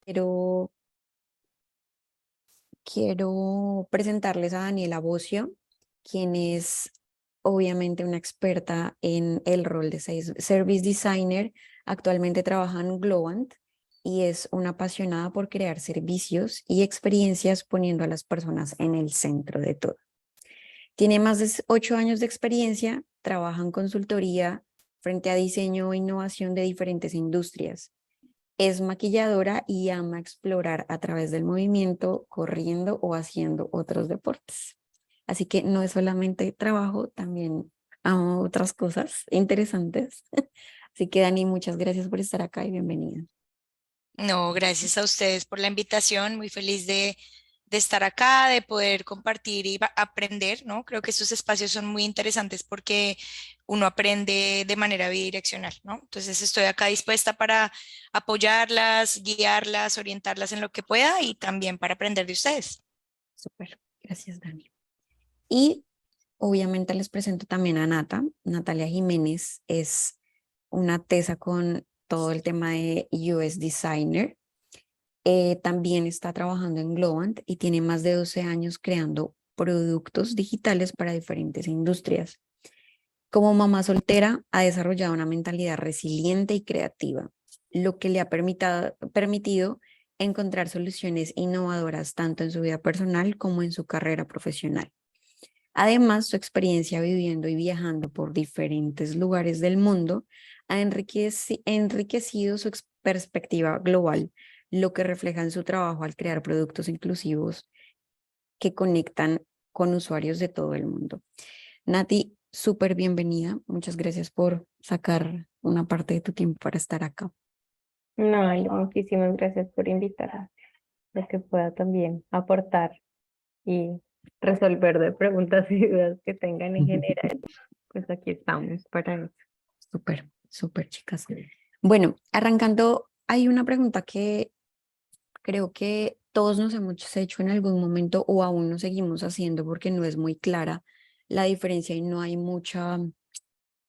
Quiero, quiero presentarles a Daniela Bocio, quien es obviamente una experta en el rol de Service Designer. Actualmente trabaja en Globant y es una apasionada por crear servicios y experiencias poniendo a las personas en el centro de todo. Tiene más de 8 años de experiencia, trabaja en consultoría frente a diseño e innovación de diferentes industrias. Es maquilladora y ama explorar a través del movimiento, corriendo o haciendo otros deportes. Así que no es solamente trabajo, también amo otras cosas interesantes. Así que Dani, muchas gracias por estar acá y bienvenida. No, gracias a ustedes por la invitación. Muy feliz de estar acá, de poder compartir y aprender, ¿no? Creo que estos espacios son muy interesantes porque uno aprende de manera bidireccional, ¿no? Entonces estoy acá dispuesta para apoyarlas, guiarlas, orientarlas en lo que pueda y también para aprender de ustedes. Súper, gracias Dani. Y obviamente les presento también a Natalia Jiménez es una tesa con todo el tema de UX Designer. También está trabajando en Globant y tiene más de 12 años creando productos digitales para diferentes industrias. Como mamá soltera, ha desarrollado una mentalidad resiliente y creativa, lo que le ha permitido encontrar soluciones innovadoras tanto en su vida personal como en su carrera profesional. Además, su experiencia viviendo y viajando por diferentes lugares del mundo ha enriquecido su perspectiva global, lo que refleja en su trabajo al crear productos inclusivos que conectan con usuarios de todo el mundo. Nati, súper bienvenida. Muchas gracias por sacar una parte de tu tiempo para estar acá. No, Ale, muchísimas gracias por invitarme, lo que pueda también aportar y resolver de preguntas y dudas que tengan en general. Pues aquí estamos para eso. Súper, súper, chicas. Bueno, arrancando, hay una pregunta que creo que todos nos hemos hecho en algún momento o aún nos seguimos haciendo porque no es muy clara la diferencia y no hay mucha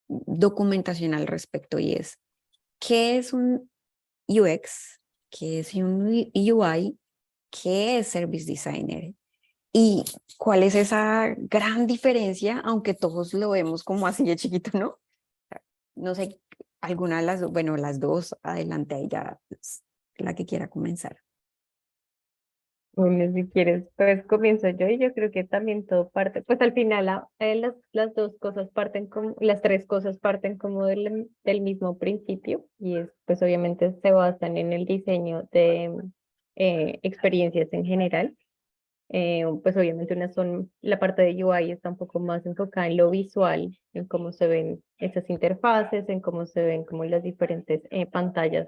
documentación al respecto y es, ¿qué es un UX? ¿Qué es un UI? ¿Qué es Service Designer? ¿Y cuál es esa gran diferencia, aunque todos lo vemos como así de chiquito, ¿no? No sé, alguna de las dos, bueno, las dos, adelante, ahí ya la que quiera comenzar. Bueno, si quieres, pues comienzo yo y yo creo que también todo parte, pues al final las dos cosas parten como, las tres cosas parten como del mismo principio y es, pues obviamente se basan en el diseño de experiencias en general. Pues obviamente una son, la parte de UI está un poco más enfocada en lo visual, en cómo se ven esas interfaces, en cómo se ven como las diferentes pantallas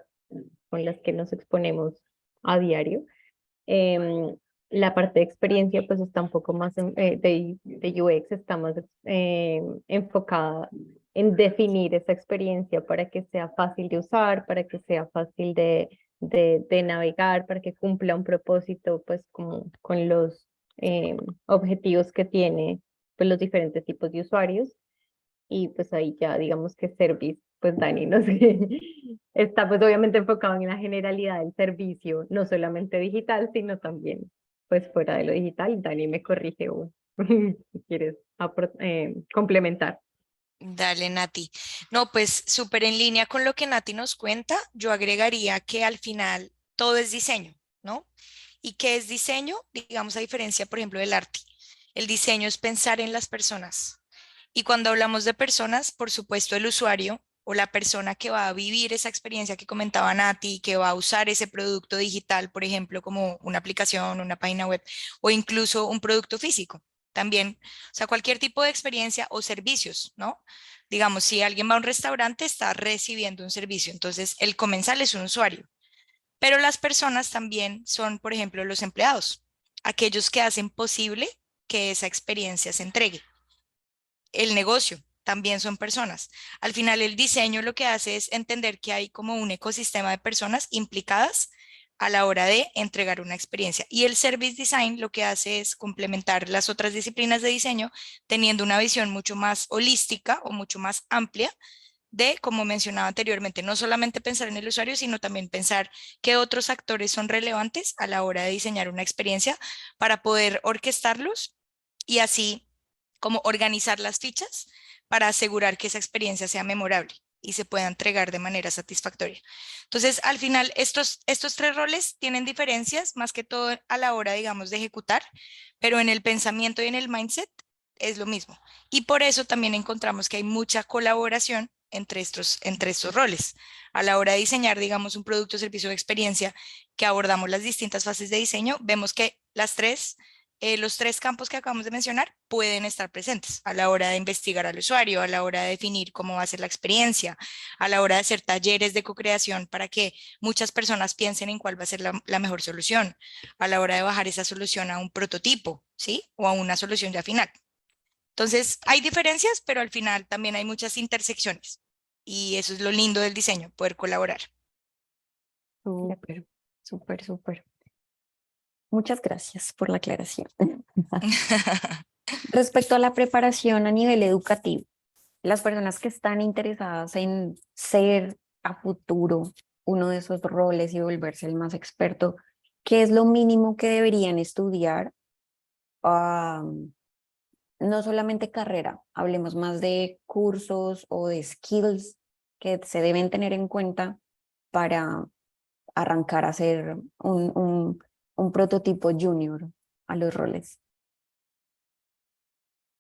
con las que nos exponemos a diario. Em, la parte de experiencia pues está un poco más de UX, está más enfocada en definir esa experiencia para que sea fácil de usar, para que sea fácil de navegar, para que cumpla un propósito pues como con los objetivos que tiene pues los diferentes tipos de usuarios y pues ahí ya digamos que service, pues Dani, no sé, está pues obviamente enfocado en la generalidad del servicio, no solamente digital, sino también pues fuera de lo digital. Dani me corrige o si quieres complementar. Dale, Nati. No, pues súper en línea con lo que Nati nos cuenta, yo agregaría que al final todo es diseño, ¿no? ¿Y qué es diseño? Digamos, a diferencia, por ejemplo, del arte. El diseño es pensar en las personas. Y cuando hablamos de personas, por supuesto, el usuario o la persona que va a vivir esa experiencia que comentaba Nati, que va a usar ese producto digital, por ejemplo, como una aplicación, una página web o incluso un producto físico. También, o sea, cualquier tipo de experiencia o servicios, ¿no? Digamos, si alguien va a un restaurante, está recibiendo un servicio, entonces el comensal es un usuario, pero las personas también son, por ejemplo, los empleados, aquellos que hacen posible que esa experiencia se entregue. El negocio también son personas. Al final, el diseño lo que hace es entender que hay como un ecosistema de personas implicadas a la hora de entregar una experiencia. Y el service design lo que hace es complementar las otras disciplinas de diseño, teniendo una visión mucho más holística o mucho más amplia de, como mencionaba anteriormente, no solamente pensar en el usuario, sino también pensar qué otros actores son relevantes a la hora de diseñar una experiencia para poder orquestarlos y así como organizar las fichas para asegurar que esa experiencia sea memorable y se pueda entregar de manera satisfactoria. Entonces, al final, estos tres roles tienen diferencias más que todo a la hora, digamos, de ejecutar, pero en el pensamiento y en el mindset es lo mismo. Y por eso también encontramos que hay mucha colaboración entre estos roles. A la hora de diseñar, digamos, un producto, servicio o experiencia que abordamos las distintas fases de diseño, vemos que los tres campos que acabamos de mencionar pueden estar presentes a la hora de investigar al usuario, a la hora de definir cómo va a ser la experiencia, a la hora de hacer talleres de co-creación para que muchas personas piensen en cuál va a ser la mejor solución, a la hora de bajar esa solución a un prototipo, ¿sí? O a una solución ya final. Entonces, hay diferencias, pero al final también hay muchas intersecciones. Y eso es lo lindo del diseño, poder colaborar. Súper, súper, súper. Muchas gracias por la aclaración. Respecto a la preparación a nivel educativo, las personas que están interesadas en ser a futuro uno de esos roles y volverse el más experto, ¿qué es lo mínimo que deberían estudiar? Ah, no solamente carrera, hablemos más de cursos o de skills que se deben tener en cuenta para arrancar a ser un prototipo junior a los roles.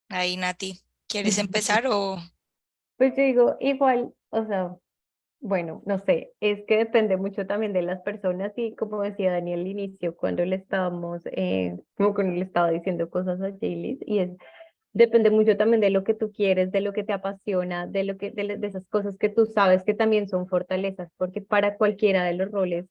Ahí, Nati, ¿quieres empezar o...? Pues yo digo, igual, o sea, bueno, no sé, es que depende mucho también de las personas y como decía Daniel al inicio, cuando le estábamos, como cuando le estaba diciendo cosas a Jaylis, y es, depende mucho también de lo que tú quieres, de lo que te apasiona, de lo que, de esas cosas que tú sabes que también son fortalezas, porque para cualquiera de los roles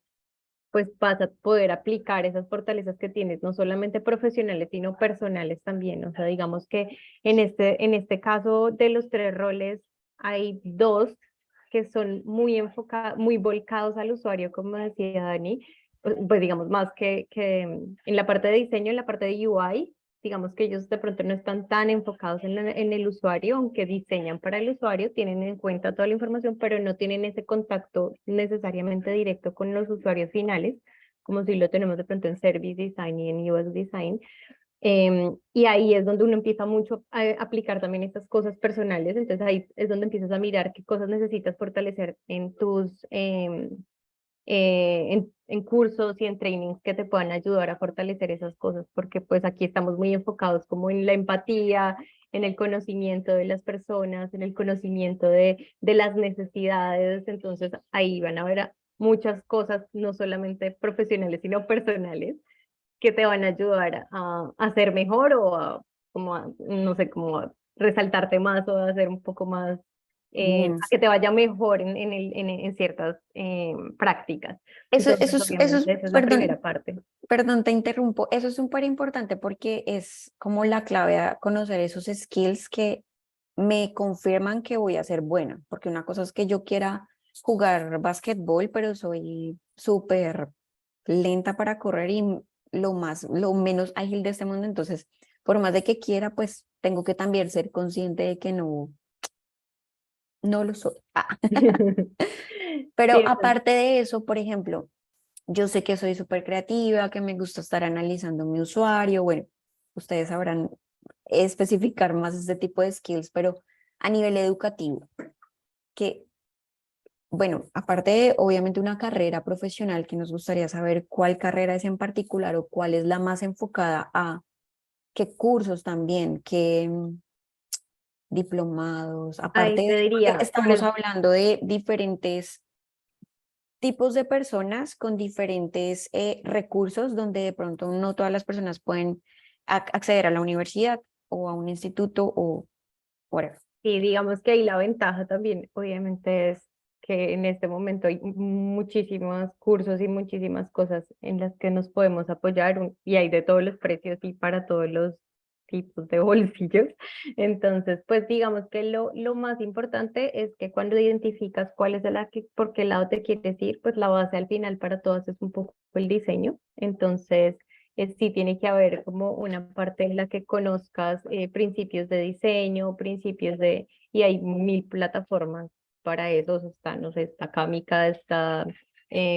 pues vas a poder aplicar esas fortalezas que tienes, no solamente profesionales, sino personales también. O sea, digamos que en este caso de los tres roles, hay dos que son muy enfocados, muy volcados al usuario, como decía Dani, pues digamos más que en la parte de diseño, en la parte de UI, digamos que ellos de pronto no están tan enfocados en el usuario, aunque diseñan para el usuario, tienen en cuenta toda la información, pero no tienen ese contacto necesariamente directo con los usuarios finales, como si lo tenemos de pronto en Service Design y en UX Design. Y ahí es donde uno empieza mucho a aplicar también estas cosas personales, entonces ahí es donde empiezas a mirar qué cosas necesitas fortalecer en tus en cursos y en trainings que te puedan ayudar a fortalecer esas cosas, porque pues aquí estamos muy enfocados como en la empatía, en el conocimiento de las personas, en el conocimiento de las necesidades, entonces ahí van a ver muchas cosas, no solamente profesionales, sino personales, que te van a ayudar a ser mejor o a, como a, no sé, como a resaltarte más o a hacer un poco más Bien. a que te vaya mejor en ciertas prácticas. Entonces, Eso es, obviamente, esa es la perdón, primera parte. perdón, te interrumpo. Eso es súper importante porque es como la clave a conocer esos skills que me confirman que voy a ser buena. Porque una cosa es que yo quiera jugar básquetbol, pero soy súper lenta para correr y lo menos ágil de este mundo. Entonces, por más de que quiera, pues tengo que también ser consciente de que no lo soy. Sí, Pero eso es aparte de eso, por ejemplo, yo sé que soy súper creativa, que me gusta estar analizando mi usuario. Bueno, ustedes sabrán especificar más este tipo de skills, pero a nivel educativo, que, bueno, aparte de obviamente una carrera profesional, que nos gustaría saber cuál carrera es en particular o cuál es la más enfocada a qué cursos también, qué diplomados, ahí aparte te de, porque diría, estamos hablando de diferentes tipos de personas con diferentes recursos donde de pronto no todas las personas pueden acceder a la universidad o a un instituto o whatever. sí, digamos que ahí la ventaja también, obviamente, es que en este momento hay muchísimos cursos y muchísimas cosas en las que nos podemos apoyar y hay de todos los precios y para todos los tipos de bolsillos. Entonces, pues digamos que lo más importante es que cuando identificas cuál es por qué lado te quieres ir, pues la base al final para todas es un poco el diseño. Entonces, sí tiene que haber como una parte en la que conozcas principios de diseño, y hay mil plataformas para eso. Está, no sé, está Kamika, está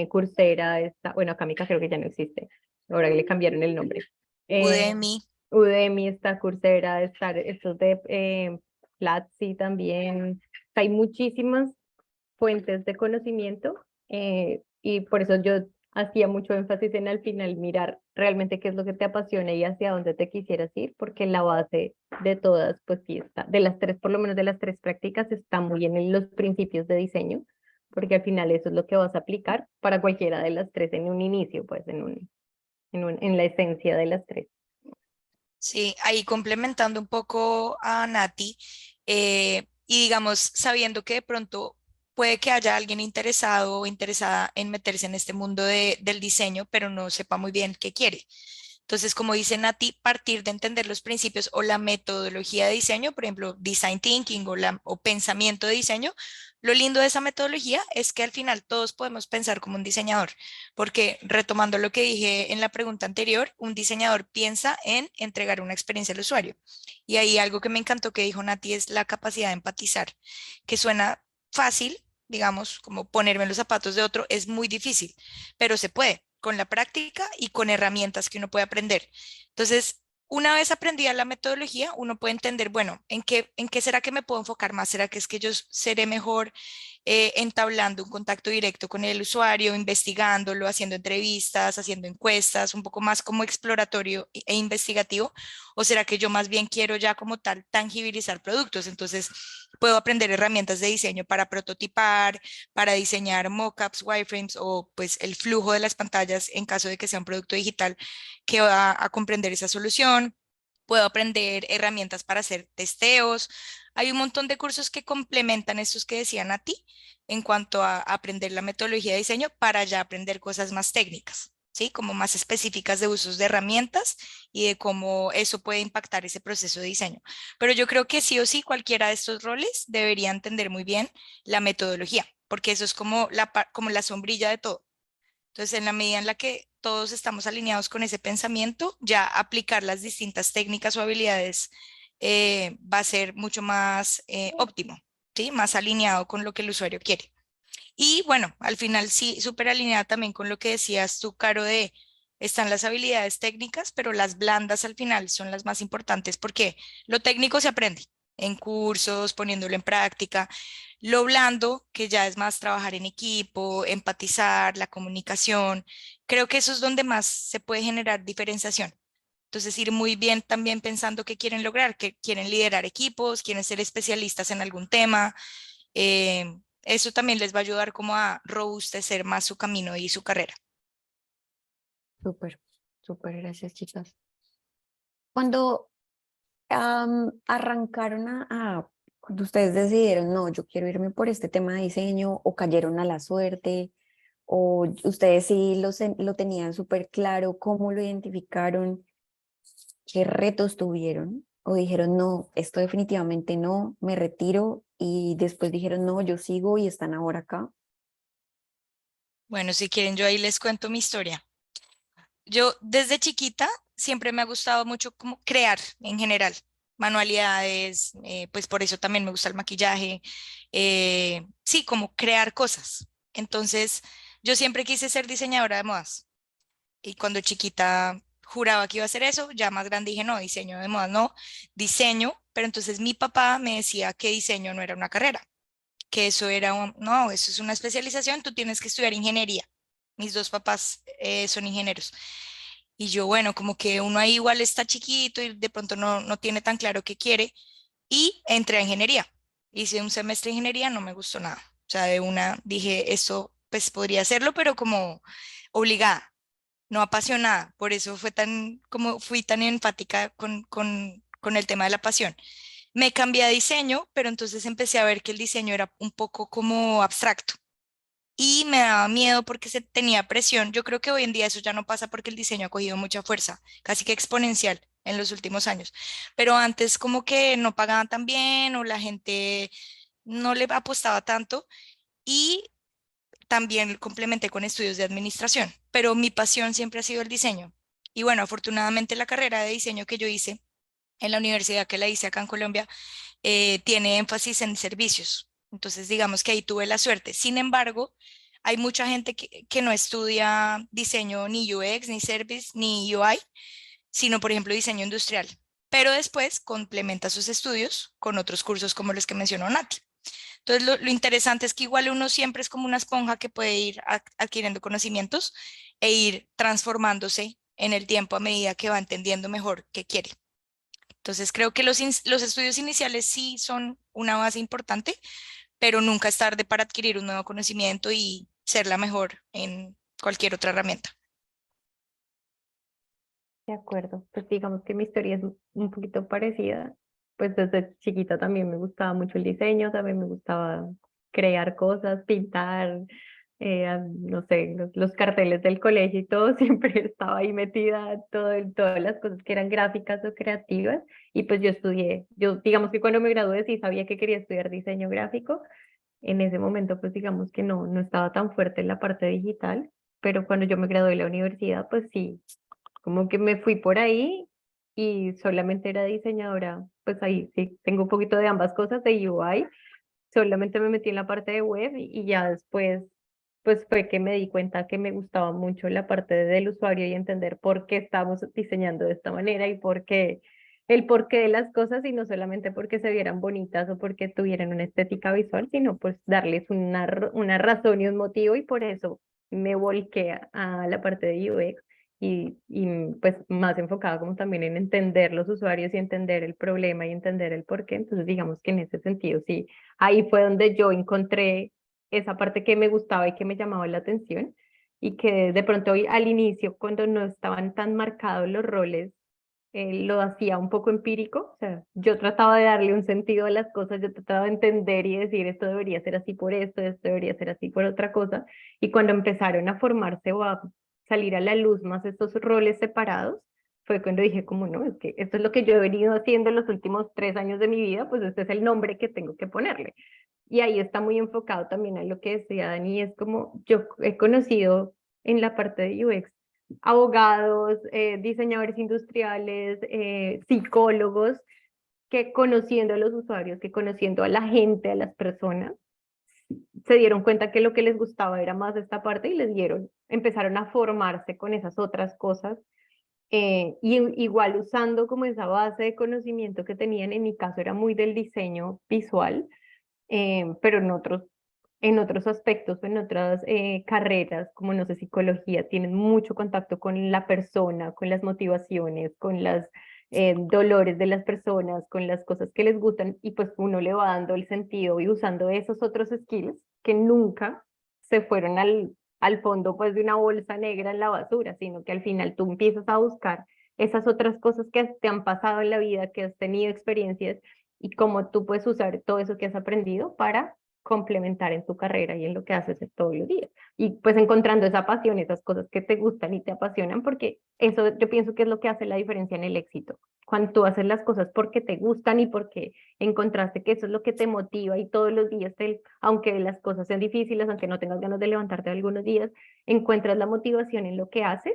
Coursera, está, bueno, Kamika creo que ya no existe, ahora le cambiaron el nombre. Udemy. Udemy, está Coursera, está estos de Platzi también. Hay muchísimas fuentes de conocimiento y por eso yo hacía mucho énfasis en al final mirar realmente qué es lo que te apasiona y hacia dónde te quisieras ir, porque la base de todas, pues sí está, de las tres, por lo menos de las tres prácticas, está muy en los principios de diseño, porque al final eso es lo que vas a aplicar para cualquiera de las tres en un inicio, pues en la esencia de las tres. Sí, ahí complementando un poco a Nati, y digamos, sabiendo que de pronto puede que haya alguien interesado o interesada en meterse en este mundo del diseño, pero no sepa muy bien qué quiere. Entonces, como dice Nati, partir de entender los principios o la metodología de diseño, por ejemplo, design thinking o pensamiento de diseño, lo lindo de esa metodología es que al final todos podemos pensar como un diseñador, porque retomando lo que dije en la pregunta anterior, un diseñador piensa en entregar una experiencia al usuario. Y ahí algo que me encantó que dijo Nati es la capacidad de empatizar, que suena fácil, digamos, como ponerme en los zapatos de otro, es muy difícil, pero se puede con la práctica y con herramientas que uno puede aprender. Entonces, una vez aprendida la metodología, uno puede entender, bueno, en qué será que me puedo enfocar más? ¿Será que es que yo seré mejor entablando un contacto directo con el usuario, investigándolo, haciendo entrevistas, haciendo encuestas, un poco más como exploratorio e investigativo? ¿O será que yo más bien quiero ya como tal tangibilizar productos? Entonces, puedo aprender herramientas de diseño para prototipar, para diseñar mockups, wireframes o pues el flujo de las pantallas en caso de que sea un producto digital que va a comprender esa solución. Puedo aprender herramientas para hacer testeos. Hay un montón de cursos que complementan estos que decían a ti en cuanto a aprender la metodología de diseño para ya aprender cosas más técnicas, ¿sí? Como más específicas de usos de herramientas y de cómo eso puede impactar ese proceso de diseño. Pero yo creo que sí o sí cualquiera de estos roles debería entender muy bien la metodología, porque eso es como como la sombrilla de todo. Entonces, en la medida en la que todos estamos alineados con ese pensamiento, ya aplicar las distintas técnicas o habilidades va a ser mucho más óptimo, ¿sí? Más alineado con lo que el usuario quiere. Y bueno, al final sí, súper alineada también con lo que decías tú, Caro, de están las habilidades técnicas, pero las blandas al final son las más importantes porque lo técnico se aprende en cursos, poniéndolo en práctica. Lo blando, que ya es más trabajar en equipo, empatizar, la comunicación, creo que eso es donde más se puede generar diferenciación. Entonces, ir muy bien también pensando qué quieren lograr, que quieren liderar equipos, quieren ser especialistas en algún tema. Eso también les va a ayudar como a robustecer más su camino y su carrera. Súper, súper, gracias, chicas. Cuando arrancaron cuando ustedes decidieron, no, yo quiero irme por este tema de diseño, o cayeron a la suerte, o ustedes sí lo tenían súper claro, cómo lo identificaron, qué retos tuvieron, o dijeron, no, esto definitivamente no, me retiro, y después dijeron, no, yo sigo y están ahora acá. Bueno, si quieren, yo ahí les cuento mi historia. Yo desde chiquita siempre me ha gustado mucho como crear en general, manualidades, pues por eso también me gusta el maquillaje, sí, como crear cosas. Entonces, yo siempre quise ser diseñadora de modas y cuando chiquita juraba que iba a hacer eso, ya más grande dije, no, diseño de modas, no, diseño, pero entonces mi papá me decía que diseño no era una carrera, que eso era no, eso es una especialización, tú tienes que estudiar ingeniería. Mis dos papás son ingenieros. Y yo, bueno, como que uno ahí igual está chiquito y de pronto no tiene tan claro qué quiere. Y entré a ingeniería. Hice un semestre de ingeniería, no me gustó nada. O sea, de una dije, esto pues podría hacerlo, pero como obligada, no apasionada. Por eso fue como fui tan enfática con el tema de la pasión. Me cambié a diseño, pero entonces empecé a ver que el diseño era un poco como abstracto y me daba miedo porque se tenía presión. Yo creo que hoy en día eso ya no pasa porque el diseño ha cogido mucha fuerza, casi que exponencial en los últimos años. Pero antes como que no pagaban tan bien o la gente no le apostaba tanto y también complementé con estudios de administración, pero mi pasión siempre ha sido el diseño. Y bueno, afortunadamente la carrera de diseño que yo hice en la universidad que la hice acá en Colombia tiene énfasis en servicios. Entonces, digamos que ahí tuve la suerte. Sin embargo, hay mucha gente que no estudia diseño ni UX, ni Service, ni UI, sino, por ejemplo, diseño industrial. Pero después complementa sus estudios con otros cursos como los que mencionó Nati. Entonces, lo interesante es que igual uno siempre es como una esponja que puede ir adquiriendo conocimientos e ir transformándose en el tiempo a medida que va entendiendo mejor qué quiere. Entonces, creo que los estudios iniciales sí son una base importante, pero nunca es tarde para adquirir un nuevo conocimiento y ser la mejor en cualquier otra herramienta. De acuerdo, pues digamos que mi historia es un poquito parecida. Pues desde chiquita también me gustaba mucho el diseño, también me gustaba crear cosas, pintar, no sé, los carteles del colegio y todo, siempre estaba ahí metida, todas las cosas que eran gráficas o creativas. Y pues yo estudié, yo digamos que cuando me gradué sí sabía que quería estudiar diseño gráfico. En ese momento pues digamos que no estaba tan fuerte en la parte digital, pero cuando yo me gradué de la universidad pues sí, como que me fui por ahí y solamente era diseñadora, pues ahí sí, tengo un poquito de ambas cosas de UI, solamente me metí en la parte de web y ya después, pues fue que me di cuenta que me gustaba mucho la parte del usuario y entender por qué estamos diseñando de esta manera y por qué, el porqué de las cosas y no solamente porque se vieran bonitas o porque tuvieran una estética visual, sino pues darles una razón y un motivo y por eso me volqué a la parte de UX pues más enfocada como también en entender los usuarios y entender el problema y entender el porqué. Entonces digamos que en ese sentido sí, ahí fue donde yo encontré esa parte que me gustaba y que me llamaba la atención y que de pronto hoy al inicio, cuando no estaban tan marcados los roles, lo hacía un poco empírico, o sea, yo trataba de darle un sentido a las cosas, yo trataba de entender y decir esto debería ser así por esto debería ser así por otra cosa, y cuando empezaron a formarse o a salir a la luz más estos roles separados, fue cuando dije como no, es que esto es lo que yo he venido haciendo en los últimos 3 años de mi vida, pues este es el nombre que tengo que ponerle. Y ahí está muy enfocado también a lo que decía Dani, es como yo he conocido en la parte de UX abogados, diseñadores industriales, psicólogos, que conociendo a los usuarios, que conociendo a la gente, a las personas, se dieron cuenta que lo que les gustaba era más esta parte y les dieron, empezaron a formarse con esas otras cosas. Y igual usando como esa base de conocimiento que tenían, en mi caso era muy del diseño visual, pero en otros aspectos, en otras carreras, como no sé, psicología, tienen mucho contacto con la persona, con las motivaciones, con los dolores de las personas, con las cosas que les gustan, y pues uno le va dando el sentido y usando esos otros skills que nunca se fueron al fondo pues de una bolsa negra en la basura, sino que al final tú empiezas a buscar esas otras cosas que te han pasado en la vida, que has tenido experiencias y cómo tú puedes usar todo eso que has aprendido para complementar en tu carrera y en lo que haces todos los días. Y pues encontrando esa pasión, esas cosas que te gustan y te apasionan, porque eso yo pienso que es lo que hace la diferencia en el éxito. Cuando tú haces las cosas porque te gustan y porque encontraste que eso es lo que te motiva y todos los días, aunque las cosas sean difíciles, aunque no tengas ganas de levantarte algunos días, encuentras la motivación en lo que haces,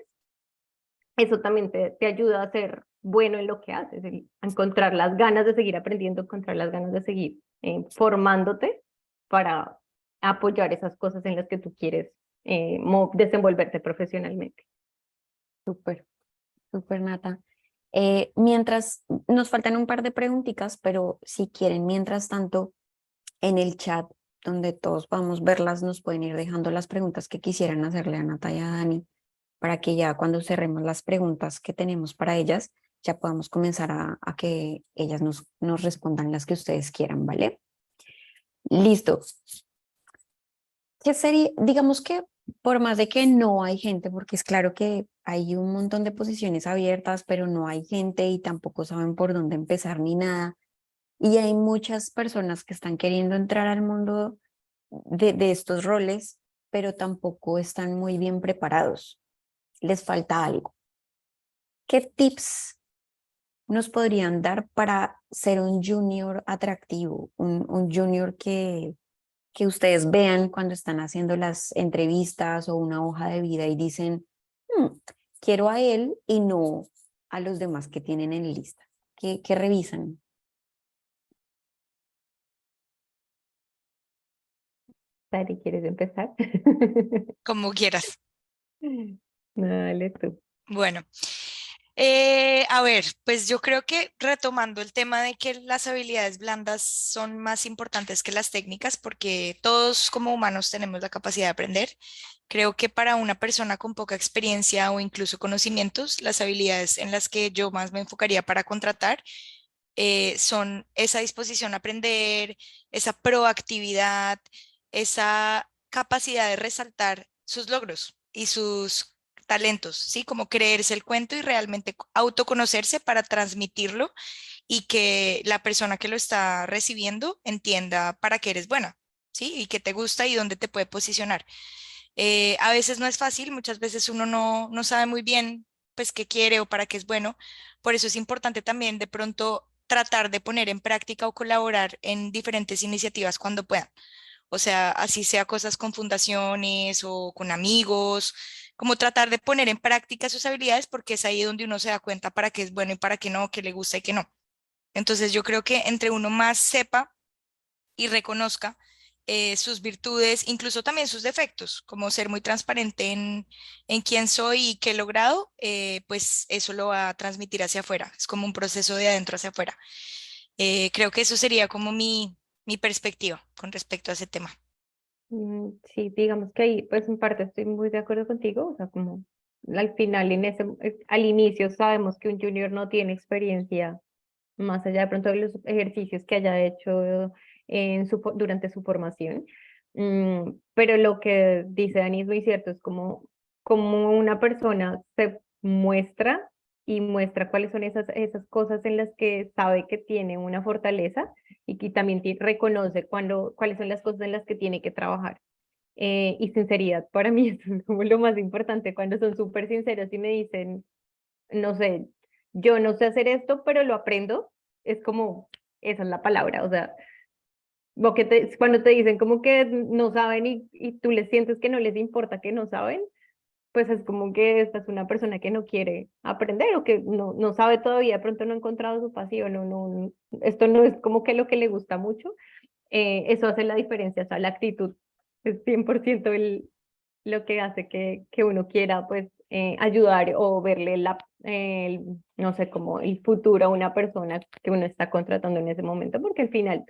eso también te ayuda a ser bueno en lo que haces, a encontrar las ganas de seguir aprendiendo, encontrar las ganas de seguir formándote para apoyar esas cosas en las que tú quieres desenvolverte profesionalmente. Súper, súper, Nata. Mientras, nos faltan un par de preguntitas, pero si quieren, mientras tanto, en el chat donde todos podamos verlas, nos pueden ir dejando las preguntas que quisieran hacerle a Nata y a Dani, para que ya cuando cerremos las preguntas que tenemos para ellas, ya podamos comenzar a que ellas nos respondan las que ustedes quieran, ¿vale? Listo. ¿Qué sería? Digamos que por más de que no hay gente, porque es claro que hay un montón de posiciones abiertas, pero no hay gente y tampoco saben por dónde empezar ni nada. Y hay muchas personas que están queriendo entrar al mundo de estos roles, pero tampoco están muy bien preparados. Les falta algo. ¿Qué tips nos podrían dar para ser un junior atractivo, un junior que ustedes vean cuando están haciendo las entrevistas o una hoja de vida y dicen, "Hmm, quiero a él y no a los demás que tienen en lista"? ¿Qué revisan? Sari, ¿quieres empezar? como quieras. Dale tú. Bueno, a ver, pues yo creo que retomando el tema de que las habilidades blandas son más importantes que las técnicas, porque todos como humanos tenemos la capacidad de aprender. Creo que para una persona con poca experiencia o incluso conocimientos, las habilidades en las que yo más me enfocaría para contratar son esa disposición a aprender, esa proactividad, esa capacidad de resaltar sus logros y sus talentos, ¿sí? Como creerse el cuento y realmente autoconocerse para transmitirlo y que la persona que lo está recibiendo entienda para qué eres buena, ¿sí? Y qué te gusta y dónde te puede posicionar. A veces no es fácil, muchas veces uno no sabe muy bien pues qué quiere o para qué es bueno. Por eso es importante también de pronto tratar de poner en práctica o colaborar en diferentes iniciativas cuando puedan. O sea, así sea cosas con fundaciones o con amigos, como tratar de poner en práctica sus habilidades porque es ahí donde uno se da cuenta para qué es bueno y para qué no, qué le gusta y qué no. Entonces yo creo que entre uno más sepa y reconozca sus virtudes, incluso también sus defectos, como ser muy transparente en quién soy y qué he logrado, pues eso lo va a transmitir hacia afuera. Es como un proceso de adentro hacia afuera. Creo que eso sería como mi perspectiva con respecto a ese tema. Sí, digamos que ahí, pues en parte estoy muy de acuerdo contigo, o sea, como al final, al inicio sabemos que un junior no tiene experiencia más allá de pronto de los ejercicios que haya hecho durante su formación. Pero lo que dice Dani es muy cierto, es como una persona se muestra y muestra cuáles son esas cosas en las que sabe que tiene una fortaleza y que también reconoce cuáles son las cosas en las que tiene que trabajar. Y sinceridad, para mí eso es como lo más importante, cuando son súper sinceros y me dicen, no sé, yo no sé hacer esto, pero lo aprendo, es como, esa es la palabra, o sea, cuando te dicen como que no saben y tú les sientes que no les importa que no saben, pues es como que esta es una persona que no quiere aprender o que no sabe todavía, de pronto no ha encontrado su pasión, esto no es como que lo que le gusta mucho, eso hace la diferencia, o sea, la actitud es 100% lo que hace que uno quiera pues ayudar o verle no sé, como el futuro a una persona que uno está contratando en ese momento, porque al final,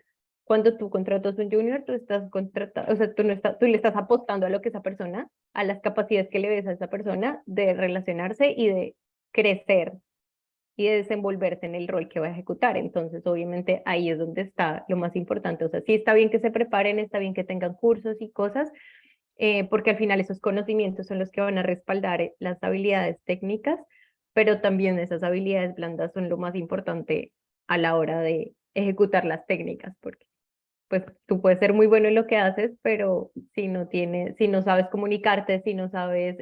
cuando tú contratas un junior, tú estás contratando, o sea, tú, no estás, tú le estás apostando a lo que esa persona, a las capacidades que le ves a esa persona de relacionarse y de crecer y de desenvolverse en el rol que va a ejecutar. Entonces, obviamente, ahí es donde está lo más importante. O sea, sí está bien que se preparen, está bien que tengan cursos y cosas, porque al final esos conocimientos son los que van a respaldar las habilidades técnicas, pero también esas habilidades blandas son lo más importante a la hora de ejecutar las técnicas, porque pues tú puedes ser muy bueno en lo que haces, pero si no sabes comunicarte, si no sabes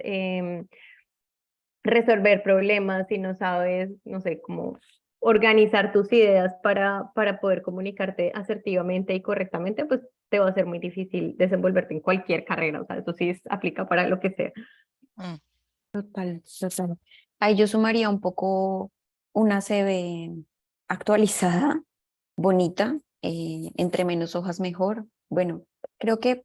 resolver problemas, si no sabes, no sé, cómo organizar tus ideas para poder comunicarte asertivamente y correctamente, pues te va a ser muy difícil desenvolverte en cualquier carrera. O sea, eso sí aplica para lo que sea. Mm. Total, total. Ahí yo sumaría un poco una CV actualizada, bonita, entre menos hojas mejor. Bueno, creo que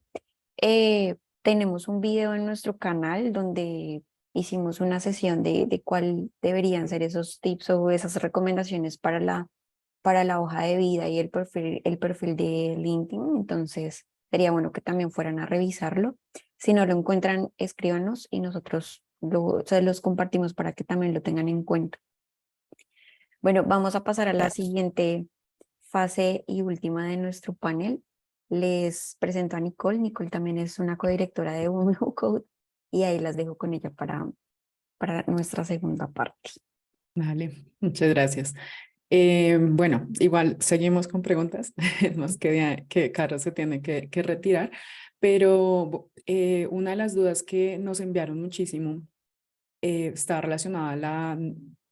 tenemos un video en nuestro canal donde hicimos una sesión de cuál deberían ser esos tips o esas recomendaciones para la hoja de vida y el perfil de LinkedIn. Entonces, sería bueno que también fueran a revisarlo. Si no lo encuentran, escríbanos y nosotros se los compartimos para que también lo tengan en cuenta. Bueno, vamos a pasar a la siguiente fase y última de nuestro panel. Les presento a Nicole. Nicole también es una codirectora de Women Who Code y ahí las dejo con ella para nuestra segunda parte. Vale, muchas gracias. Bueno, igual seguimos con preguntas, es más que Carlos se tiene que retirar, pero una de las dudas que nos enviaron muchísimo está relacionada a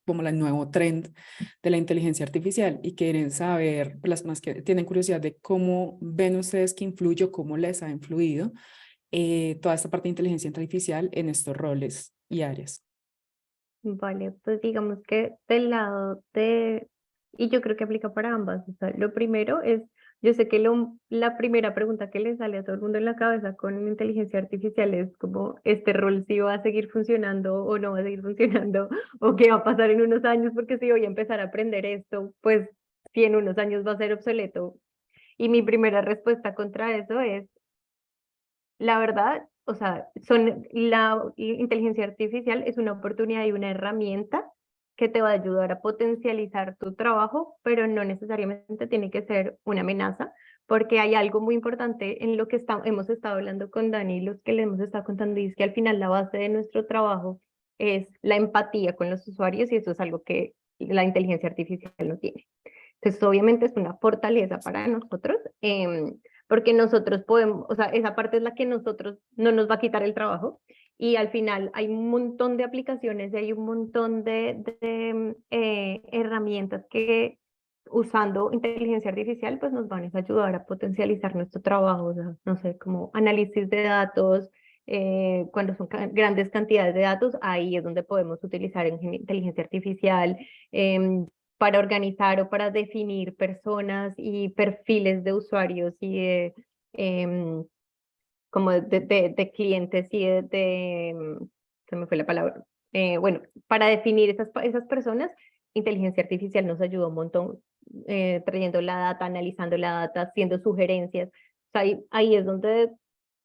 como el nuevo trend de la inteligencia artificial y quieren saber, las más que tienen curiosidad de cómo ven ustedes que influye o cómo les ha influido toda esta parte de inteligencia artificial en estos roles y áreas. Vale, pues digamos que y yo creo que aplica para ambas. O sea, lo primero es Yo sé que la primera pregunta que le sale a todo el mundo en la cabeza con inteligencia artificial es como, ¿este rol sí va a seguir funcionando o no va a seguir funcionando? ¿O qué va a pasar en unos años? Porque si voy a empezar a aprender esto, pues si en unos años va a ser obsoleto. Y mi primera respuesta contra eso es, la verdad, o sea, la inteligencia artificial es una oportunidad y una herramienta que te va a ayudar a potencializar tu trabajo, pero no necesariamente tiene que ser una amenaza, porque hay algo muy importante en lo que hemos estado hablando con Dani, los que le hemos estado contando, y es que al final la base de nuestro trabajo es la empatía con los usuarios y eso es algo que la inteligencia artificial no tiene. Entonces, obviamente es una fortaleza para nosotros, porque nosotros podemos, o sea, esa parte es la que nosotros no nos va a quitar el trabajo. Y al final hay un montón de aplicaciones y hay un montón de herramientas que usando inteligencia artificial pues nos van a ayudar a potencializar nuestro trabajo, o sea, no sé, como análisis de datos, cuando son grandes cantidades de datos, ahí es donde podemos utilizar inteligencia artificial, em, para organizar o para definir personas y perfiles de usuarios y em, como de clientes y se me fue la palabra. Bueno, para definir esas personas, inteligencia artificial nos ayuda un montón, trayendo la data, analizando la data, haciendo sugerencias. O sea, ahí es donde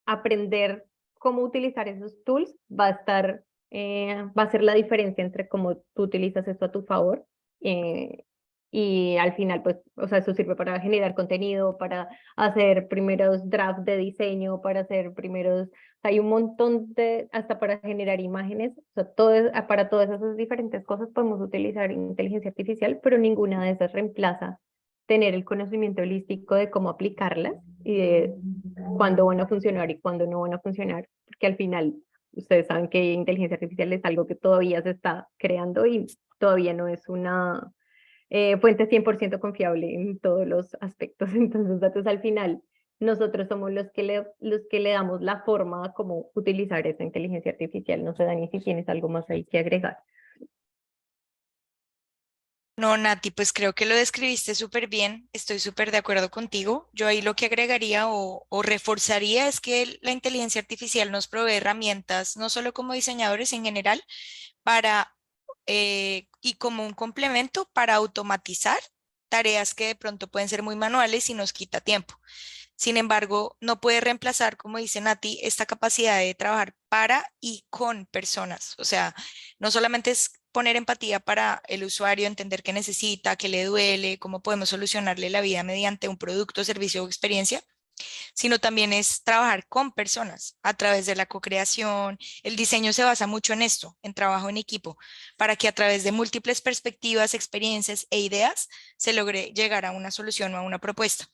aprender cómo utilizar esos tools va a ser la diferencia entre cómo tú utilizas eso a tu favor. eh, y al final, pues, o sea, eso sirve para generar contenido, para hacer primeros drafts de diseño, para hacer primeros, hay un montón hasta para generar imágenes, o sea, para todas esas diferentes cosas podemos utilizar inteligencia artificial, pero ninguna de esas reemplaza tener el conocimiento holístico de cómo aplicarlas y de cuándo van a funcionar y cuándo no van a funcionar, porque al final ustedes saben que inteligencia artificial es algo que todavía se está creando y todavía no es una fuente 100% confiable en todos los aspectos. Entonces, datos al final, nosotros somos los que le damos la forma a cómo utilizar esa inteligencia artificial. No sé, Dani, si tienes algo más ahí que agregar. No, Nati, pues creo que lo describiste súper bien, estoy súper de acuerdo contigo. Yo ahí lo que agregaría o reforzaría es que la inteligencia artificial nos provee herramientas, no solo como diseñadores en general, para y como un complemento para automatizar tareas que de pronto pueden ser muy manuales y nos quita tiempo. Sin embargo, no puede reemplazar, como dice Nati, esta capacidad de trabajar para y con personas. O sea, no solamente es poner empatía para el usuario, entender qué necesita, qué le duele, cómo podemos solucionarle la vida mediante un producto, servicio o experiencia, sino también es trabajar con personas a través de la co-creación. El diseño se basa mucho en esto, en trabajo en equipo, para que a través de múltiples perspectivas, experiencias e ideas se logre llegar a una solución o a una propuesta.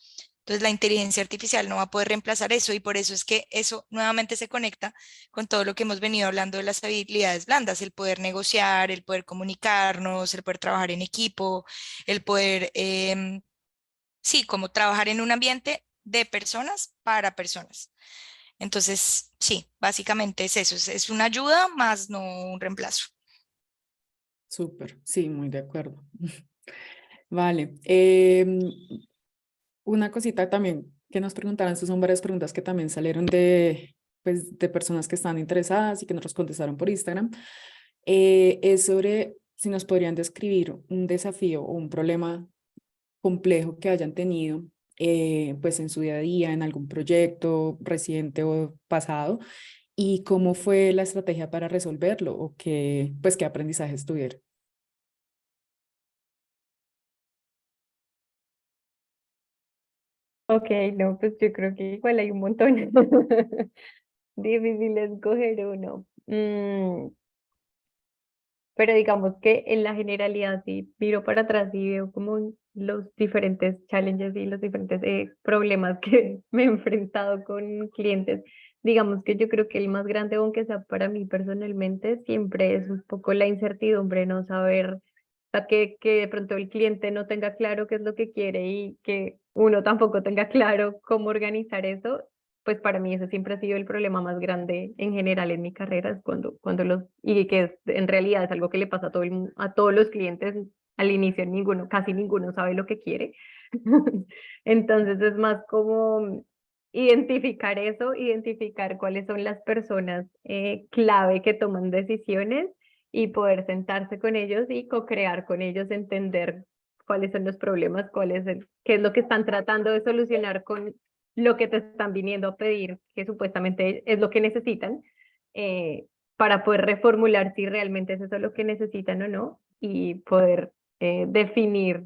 Entonces, la inteligencia artificial no va a poder reemplazar eso y por eso es que eso nuevamente se conecta con todo lo que hemos venido hablando de las habilidades blandas, el poder negociar, el poder comunicarnos, el poder trabajar en equipo, el poder, sí, como trabajar en un ambiente de personas para personas. Entonces, sí, básicamente es eso, es una ayuda más no un reemplazo. Súper, sí, muy de acuerdo. Vale. Una cosita también que nos preguntaron, estas son varias preguntas que también salieron pues, de personas que están interesadas y que nos contestaron por Instagram. Es sobre si nos podrían describir un desafío o un problema complejo que hayan tenido pues en su día a día, en algún proyecto reciente o pasado, y cómo fue la estrategia para resolverlo o pues, qué aprendizajes tuvieron. Ok, no, pues yo creo que igual hay un montón. Difícil escoger uno. Pero digamos que en la generalidad, si miro para atrás y veo como los diferentes challenges y los diferentes problemas que me he enfrentado con clientes, digamos que yo creo que el más grande, aunque sea para mí personalmente, siempre es un poco la incertidumbre, no saber, o sea, que de pronto el cliente no tenga claro qué es lo que quiere y que uno tampoco tenga claro cómo organizar eso. Pues para mí eso siempre ha sido el problema más grande en general en mi carrera, es cuando y que en realidad es algo que le pasa a todos los clientes, al inicio ninguno, casi ninguno sabe lo que quiere. Entonces es más como identificar eso, identificar cuáles son las personas clave que toman decisiones y poder sentarse con ellos y co-crear con ellos, entender cuáles son los problemas, qué es lo que están tratando de solucionar con lo que te están viniendo a pedir, que supuestamente es lo que necesitan, para poder reformular si realmente es eso lo que necesitan o no y poder definir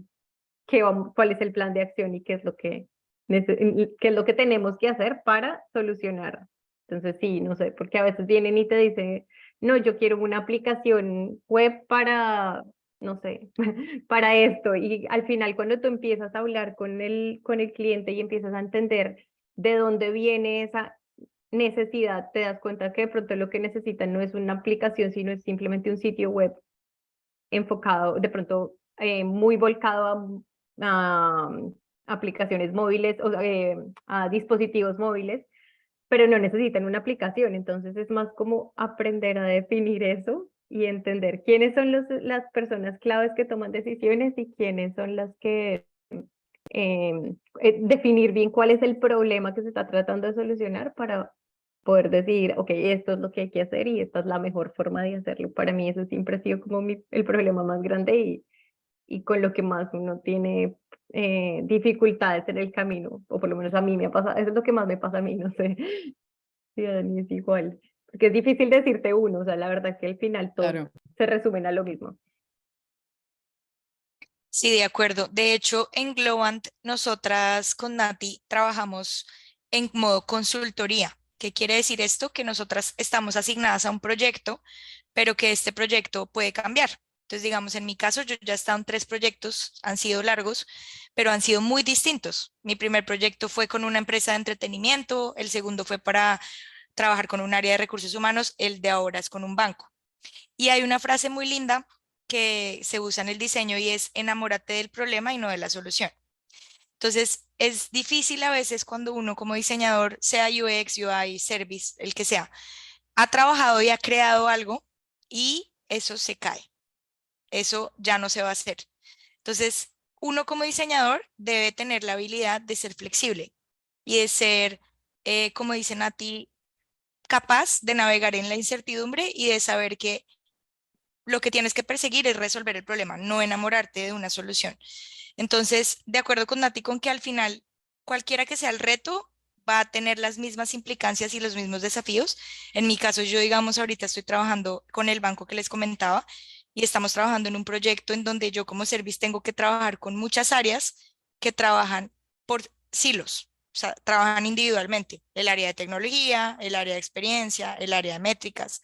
cuál es el plan de acción y qué es lo que tenemos que hacer para solucionar. Entonces, sí, no sé, porque a veces vienen y te dicen, no, yo quiero una aplicación web para, no sé, para esto. Y al final, cuando tú empiezas a hablar con el cliente y empiezas a entender de dónde viene esa necesidad, te das cuenta que de pronto lo que necesitan no es una aplicación, sino es simplemente un sitio web enfocado, de pronto muy volcado a aplicaciones móviles, o a dispositivos móviles, pero no necesitan una aplicación. Entonces es más como aprender a definir eso y entender quiénes son las personas claves que toman decisiones y quiénes son las que definir bien cuál es el problema que se está tratando de solucionar para poder decir, ok, esto es lo que hay que hacer y esta es la mejor forma de hacerlo. Para mí eso siempre ha sido como el problema más grande y con lo que más uno tiene dificultades en el camino, o por lo menos a mí me ha pasado, eso es lo que más me pasa a mí, no sé si a Dani es igual, porque es difícil decirte uno, o sea, la verdad que al final todos Claro. se resumen a lo mismo. Sí, de acuerdo. De hecho, en Globant, nosotras con Nati trabajamos en modo consultoría. ¿Qué quiere decir esto? Que nosotras estamos asignadas a un proyecto, pero que este proyecto puede cambiar. Entonces, digamos, en mi caso, yo ya he estado en 3 proyectos, han sido largos, pero han sido muy distintos. Mi primer proyecto fue con una empresa de entretenimiento, el segundo fue para trabajar con un área de recursos humanos, el de ahora es con un banco. Y hay una frase muy linda que se usa en el diseño y es enamórate del problema y no de la solución. Entonces, es difícil a veces cuando uno como diseñador, sea UX, UI, Service, el que sea, ha trabajado y ha creado algo y eso se cae. Eso ya no se va a hacer. Entonces, uno como diseñador debe tener la habilidad de ser flexible y de ser, como dicen a ti, capaz de navegar en la incertidumbre y de saber que lo que tienes que perseguir es resolver el problema, no enamorarte de una solución. Entonces, de acuerdo con Nati, con que al final, cualquiera que sea el reto, va a tener las mismas implicancias y los mismos desafíos. En mi caso, yo, digamos, ahorita estoy trabajando con el banco que les comentaba y estamos trabajando en un proyecto en donde yo como service tengo que trabajar con muchas áreas que trabajan por silos. O sea, trabajan individualmente, el área de tecnología, el área de experiencia, el área de métricas.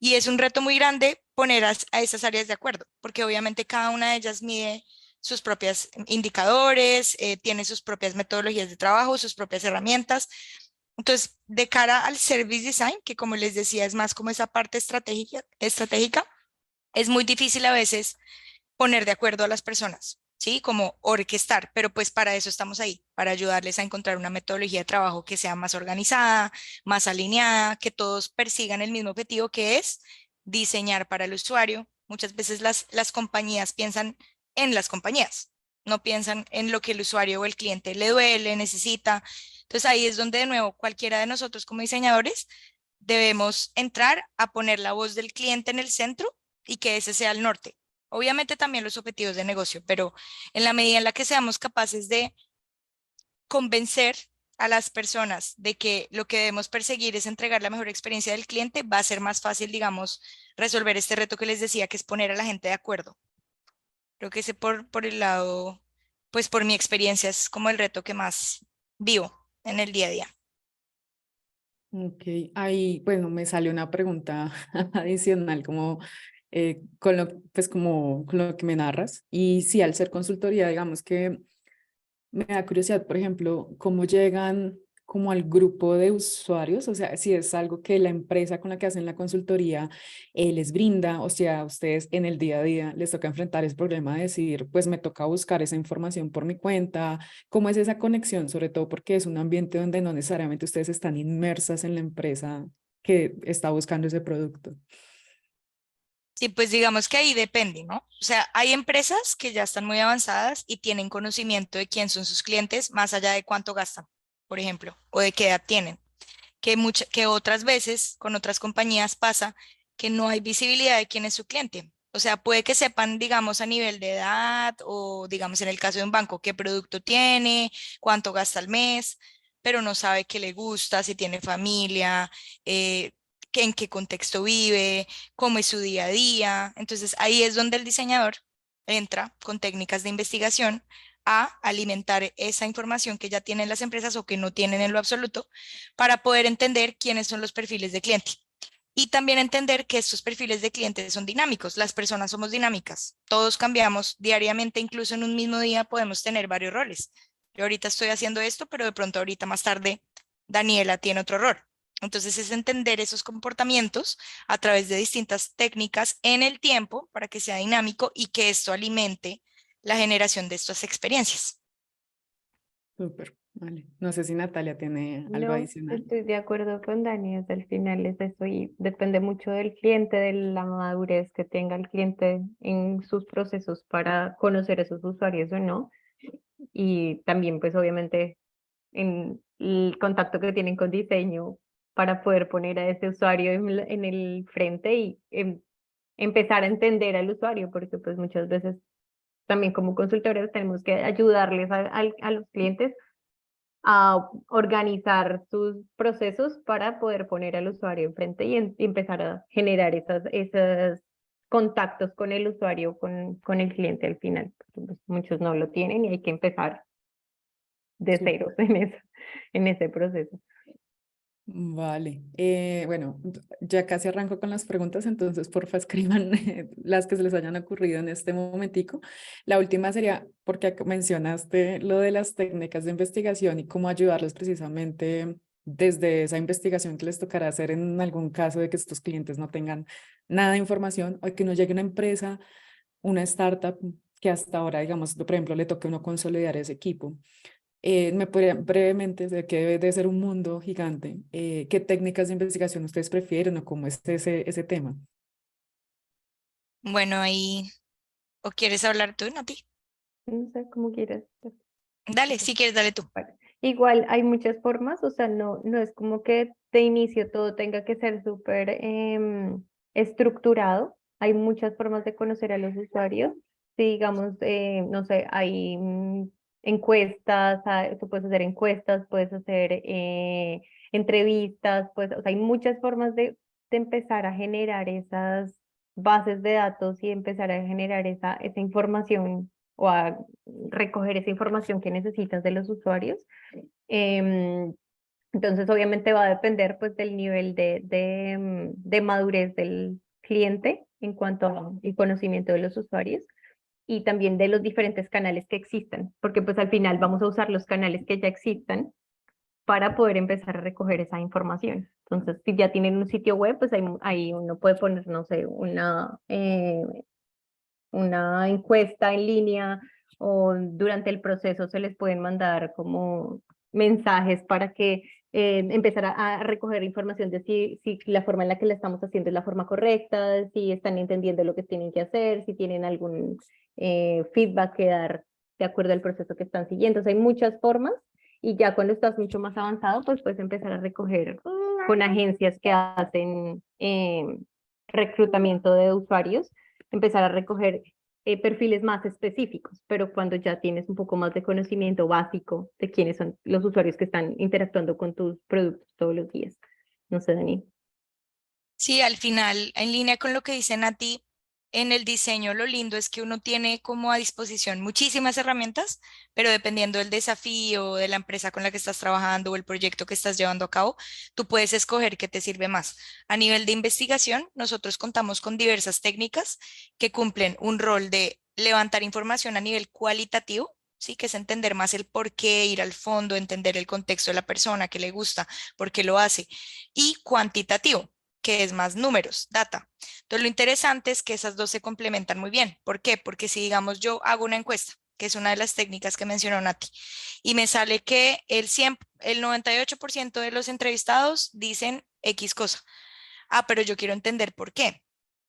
Y es un reto muy grande poner a esas áreas de acuerdo, porque obviamente cada una de ellas mide sus propios indicadores, tiene sus propias metodologías de trabajo, sus propias herramientas. Entonces, de cara al service design, que como les decía es más como esa parte estratégica, es muy difícil a veces poner de acuerdo a las personas, ¿sí? Como orquestar, pero pues para eso estamos ahí, para ayudarles a encontrar una metodología de trabajo que sea más organizada, más alineada, que todos persigan el mismo objetivo que es diseñar para el usuario. Muchas veces las compañías piensan en las compañías, no piensan en lo que el usuario o el cliente le duele, necesita. Entonces ahí es donde de nuevo cualquiera de nosotros como diseñadores debemos entrar a poner la voz del cliente en el centro y que ese sea el norte. Obviamente también los objetivos de negocio, pero en la medida en la que seamos capaces de convencer a las personas de que lo que debemos perseguir es entregar la mejor experiencia del cliente, va a ser más fácil, digamos, resolver este reto que les decía, que es poner a la gente de acuerdo. Creo que ese por el lado, pues por mi experiencia es como el reto que más vivo en el día a día. Ok, ahí, bueno, me sale una pregunta adicional, como pues como con lo que me narras. Y sí, al ser consultoría, digamos que me da curiosidad, por ejemplo, cómo llegan como al grupo de usuarios, o sea, si es algo que la empresa con la que hacen la consultoría les brinda, o sea, a ustedes en el día a día les toca enfrentar ese problema de decir, pues me toca buscar esa información por mi cuenta, cómo es esa conexión, sobre todo porque es un ambiente donde no necesariamente ustedes están inmersas en la empresa que está buscando ese producto. Sí, pues digamos que ahí depende, ¿no? O sea, hay empresas que ya están muy avanzadas y tienen conocimiento de quién son sus clientes, más allá de cuánto gastan, por ejemplo, o de qué edad tienen. Que otras veces con otras compañías pasa que no hay visibilidad de quién es su cliente. O sea, puede que sepan, digamos, a nivel de edad o, digamos, en el caso de un banco, qué producto tiene, cuánto gasta al mes, pero no sabe qué le gusta, si tiene familia, en qué contexto vive, cómo es su día a día. Entonces, ahí es donde el diseñador entra con técnicas de investigación a alimentar esa información que ya tienen las empresas o que no tienen en lo absoluto para poder entender quiénes son los perfiles de cliente. Y también entender que estos perfiles de clientes son dinámicos. Las personas somos dinámicas. Todos cambiamos diariamente, incluso en un mismo día podemos tener varios roles. Yo ahorita estoy haciendo esto, pero de pronto ahorita más tarde Daniela tiene otro rol. Entonces es entender esos comportamientos a través de distintas técnicas en el tiempo para que sea dinámico y que esto alimente la generación de estas experiencias. Súper, vale. No sé si Natalia tiene algo No, adicional. estoy de acuerdo con Dani, o sea, al final es eso y depende mucho del cliente, de la madurez que tenga el cliente en sus procesos para conocer a sus usuarios o no. Y también pues obviamente en el contacto que tienen con diseño para poder poner a ese usuario en el frente y empezar a entender al usuario, porque pues muchas veces también como consultores tenemos que ayudarles a los clientes a organizar sus procesos para poder poner al usuario enfrente y empezar a generar esos contactos con el usuario, con el cliente al final. Porque, pues, muchos no lo tienen y hay que empezar de Súper. ceros en ese proceso. Vale, bueno, ya casi arranco con las preguntas, entonces porfa escriban las que se les hayan ocurrido en este momentico. La última sería, porque mencionaste lo de las técnicas de investigación y cómo ayudarles precisamente desde esa investigación que les tocará hacer en algún caso de que estos clientes no tengan nada de información o que no llegue una empresa, una startup que hasta ahora, digamos, por ejemplo, le toque a uno consolidar ese equipo. ¿Me podrían brevemente, sé que debe de ser un mundo gigante, qué técnicas de investigación ustedes prefieren o cómo es ese tema? Bueno, ahí, ¿o quieres hablar tú, Nati? No sé, cómo quieras. Dale, si quieres, dale tú. Vale. Igual hay muchas formas, o sea, no es como que de inicio todo tenga que ser súper estructurado. Hay muchas formas de conocer a los usuarios. Si digamos, no sé, hay encuestas, tú puedes hacer encuestas, puedes hacer entrevistas, pues, o sea, hay muchas formas de empezar a generar esas bases de datos y empezar a generar esa información o a recoger esa información que necesitas de los usuarios. Em, entonces, obviamente va a depender pues del nivel de madurez del cliente en cuanto al conocimiento de los usuarios y también de los diferentes canales que existan, porque pues al final vamos a usar los canales que ya existan para poder empezar a recoger esa información. Entonces, si ya tienen un sitio web, pues ahí uno puede poner, no sé, una encuesta en línea o durante el proceso se les pueden mandar como mensajes para que empezar a recoger información de si la forma en la que la estamos haciendo es la forma correcta, si están entendiendo lo que tienen que hacer, si tienen algún feedback que dar de acuerdo al proceso que están siguiendo. O sea, hay muchas formas y ya cuando estás mucho más avanzado, pues puedes empezar a recoger con agencias que hacen reclutamiento de usuarios, empezar a recoger perfiles más específicos, pero cuando ya tienes un poco más de conocimiento básico de quiénes son los usuarios que están interactuando con tus productos todos los días. No sé, Dani. Sí, al final, en línea con lo que dice Nati, en el diseño lo lindo es que uno tiene como a disposición muchísimas herramientas, pero dependiendo del desafío, de la empresa con la que estás trabajando o el proyecto que estás llevando a cabo, tú puedes escoger qué te sirve más. A nivel de investigación, nosotros contamos con diversas técnicas que cumplen un rol de levantar información a nivel cualitativo. Sí, que es entender más el por qué, ir al fondo, entender el contexto de la persona, qué le gusta, por qué lo hace. Y cuantitativo, que es más números, data. Entonces, lo interesante es que esas dos se complementan muy bien. ¿Por qué? Porque si, digamos, yo hago una encuesta, que es una de las técnicas que mencionó Nati, y me sale que el 98% de los entrevistados dicen X cosa. Ah, pero yo quiero entender por qué.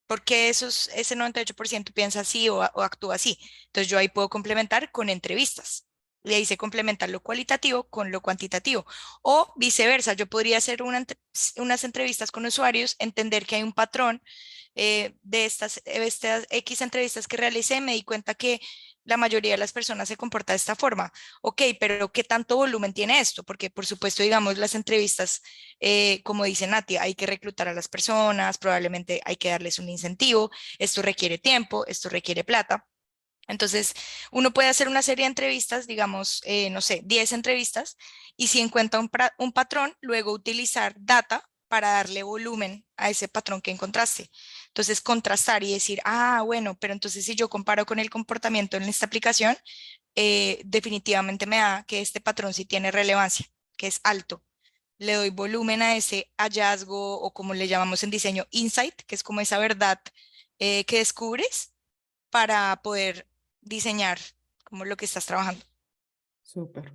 porque ese 98% piensa así o actúa así. Entonces yo ahí puedo complementar con entrevistas. Y ahí se complementa lo cualitativo con lo cuantitativo. O viceversa, yo podría hacer unas entrevistas con usuarios, entender que hay un patrón de estas X entrevistas que realicé, me di cuenta que la mayoría de las personas se comporta de esta forma. Ok, pero ¿qué tanto volumen tiene esto? Porque por supuesto, digamos, las entrevistas, como dice Nati, hay que reclutar a las personas, probablemente hay que darles un incentivo, esto requiere tiempo, esto requiere plata. Entonces, uno puede hacer una serie de entrevistas, digamos, no sé, 10 entrevistas, y si encuentra un patrón, luego utilizar data para darle volumen a ese patrón que encontraste. Entonces, contrastar y decir, ah, bueno, pero entonces si yo comparo con el comportamiento en esta aplicación, definitivamente me da que este patrón sí tiene relevancia, que es alto. Le doy volumen a ese hallazgo o como le llamamos en diseño, insight, que es como esa verdad que descubres para poder diseñar como lo que estás trabajando. Súper.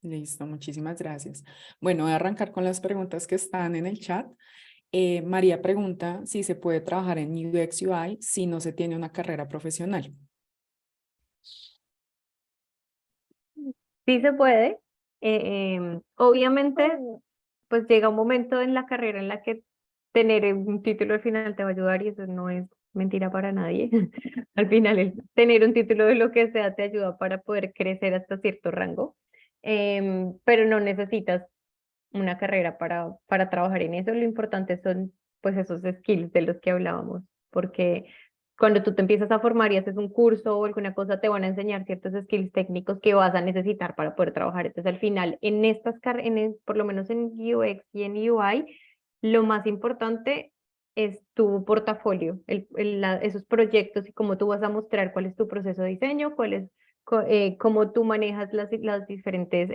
Listo, muchísimas gracias. Bueno, voy a arrancar con las preguntas que están en el chat. María pregunta si se puede trabajar en UX UI si no se tiene una carrera profesional. Sí se puede. Obviamente, pues llega un momento en la carrera en la que tener un título al final te va a ayudar y eso no es mentira para nadie. Al final, tener un título de lo que sea te ayuda para poder crecer hasta cierto rango. Pero no necesitas una carrera para trabajar en eso. Lo importante son pues esos skills de los que hablábamos, porque cuando tú te empiezas a formar y haces un curso o alguna cosa, te van a enseñar ciertos skills técnicos que vas a necesitar para poder trabajar. Entonces, al final, en estas carreras, por lo menos en UX y en UI, lo más importante es tu portafolio, esos proyectos y cómo tú vas a mostrar cuál es tu proceso de diseño, cómo tú manejas las diferentes